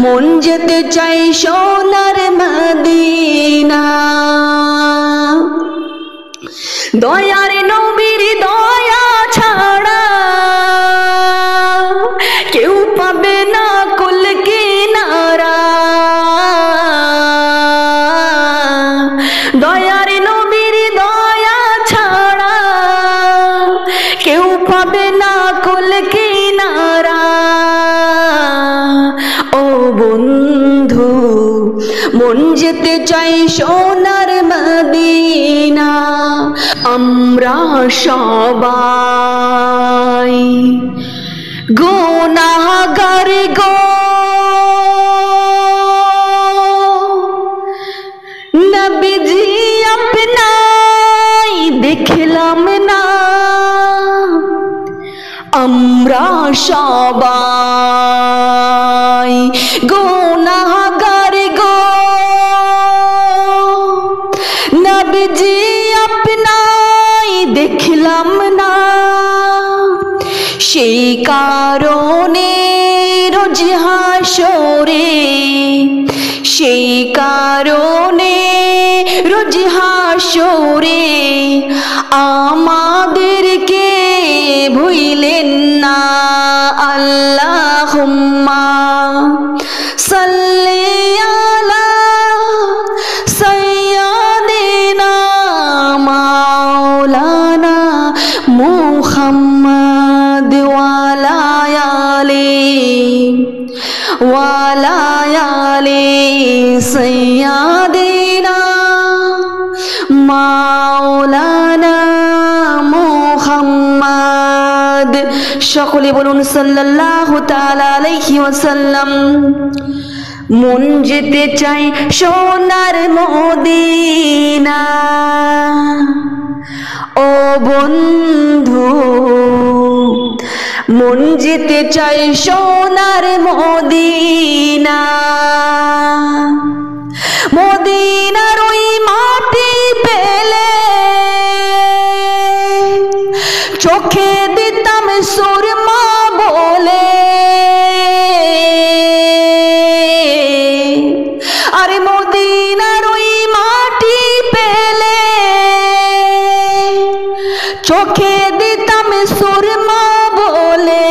মন যেতে চাই সোনার মদিনা। দয়ার নবীর দয়া ছাড়া কেউ পাবে না কুল কিনারা। দয়ার নবীর দয়া ছাড়া কেউ পাবে না কুল কিনারা। ও বন্ধু মন যেতে চাই সোনার মদিনা। আমরা সবাই গুনাহগার গো, নবীজি আপনাই দেখলাম না। আমরা সবাই গুনাহগার গো, নবীজি আপনাই দেখলাম না। সেই কারণে রোজ হাসরে, সেই কারণে রোজ হাসরে আমাদেরকে ভুইলেন না। আল্লাহুম্মা সাল্লি আলা সাইয়্যিদিনা মাওলানা মুহাম্মদ ওয়ালা আলি সাইয়্যিদিনা মাওলানা মুহাম্মদ। সকলে বলুন সাল্লাল্লাহু তাআলা আলাইহি ওয়াসাল্লাম। মন যেতে চাই সোনার মদিনা। ও বন্ধু মন যেতে চাই সোনার মদিনা। মদিনার ওই মাটি পেলে চোখে দিতাম সুরমা বলে। আরে মদিনার ওই মাটি পেলে চোখে দিতাম সুরমা বলে।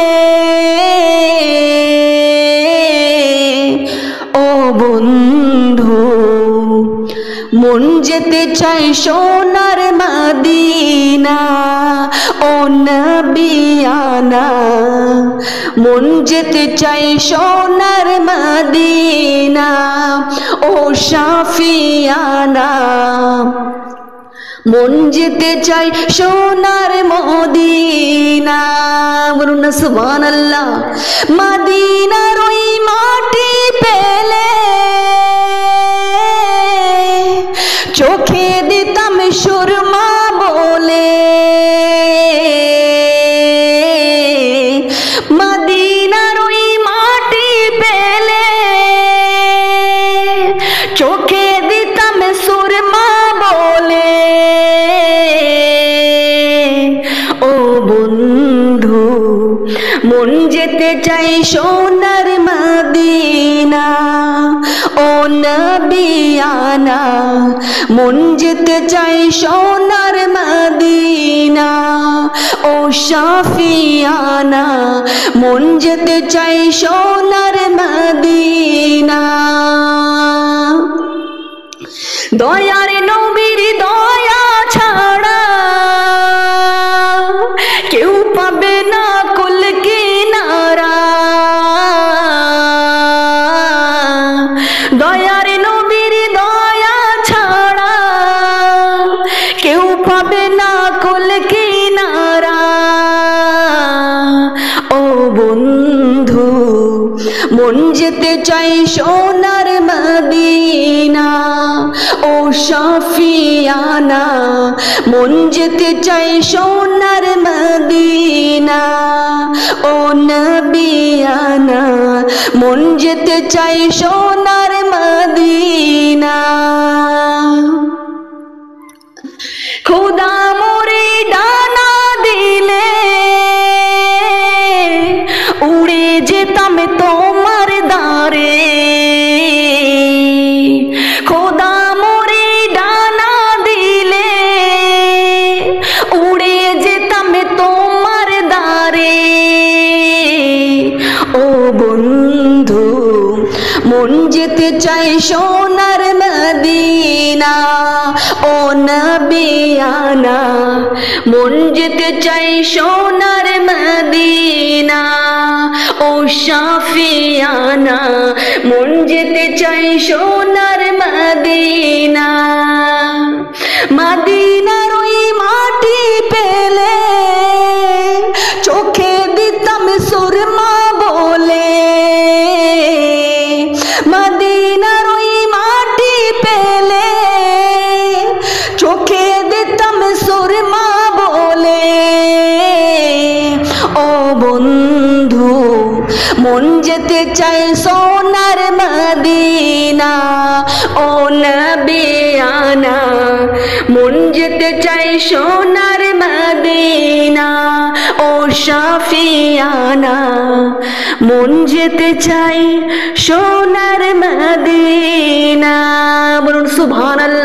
ও বন্ধু মন যেতে চাই সোনার মদিনা। ও নবিয়ানা মন যেতে চাই সোনার মদিনা। ও শাফিয়ানা মন যেতে চাই সোনার মদিনা। বলুন না সুবহানাল্লাহ। মদিনার ওই মাটি পেলে চোখে দিতাম সুরমা বলে। মদিনার ওই মাটি পেলে চোখে দিতাম সুরমা বলে। ও বন্ধু মন যেতে চাই সোনার মদিনা। ও নবিয়ানা মন যেতে চাই সোনার মদিনা। ও শাফিয়ানা মন যেতে চাই সোনার মদিনা। দয়ার নবীর দয়া ছাড়া কেউ পাবে না কুল কিনারা। দয়ার নবীর দয়া ছাড়া কেউ পাবে না কুল কিনারা। ও বন্ধু মন যেতে চাই সোনার মদিনা। ও শাফিয়ানা মন যেতে চাই সোনার মদিনা। ও নবিয়ানা মন যেতে চাই সোনার মদিনা। খোদা মোরে ডানা দিলে উড়ে যেতাম তোমার দ্বারে। যেতে চাই সোনার মদিনা ও নবিয়ানা মন যেতে চাই সোনার মদিনা ও শাফিয়ানা মন যেতে চাই সোনার মদিনা মদিনার ওই মাটি পেলে চোখে দিতাম সুরমা বলে মদিনার ওই মাটি পেলে চোখে দিতাম সুরমা বলে ও বন্ধু মন যেতে চাই সোনার মদিনা ও নবিয়ানা মন যেতে চাই সোনার মদিনা ও শাফিয়ানা মন যেতে চাই সোনার মদিনা বলুন সুবহানাল্লাহ।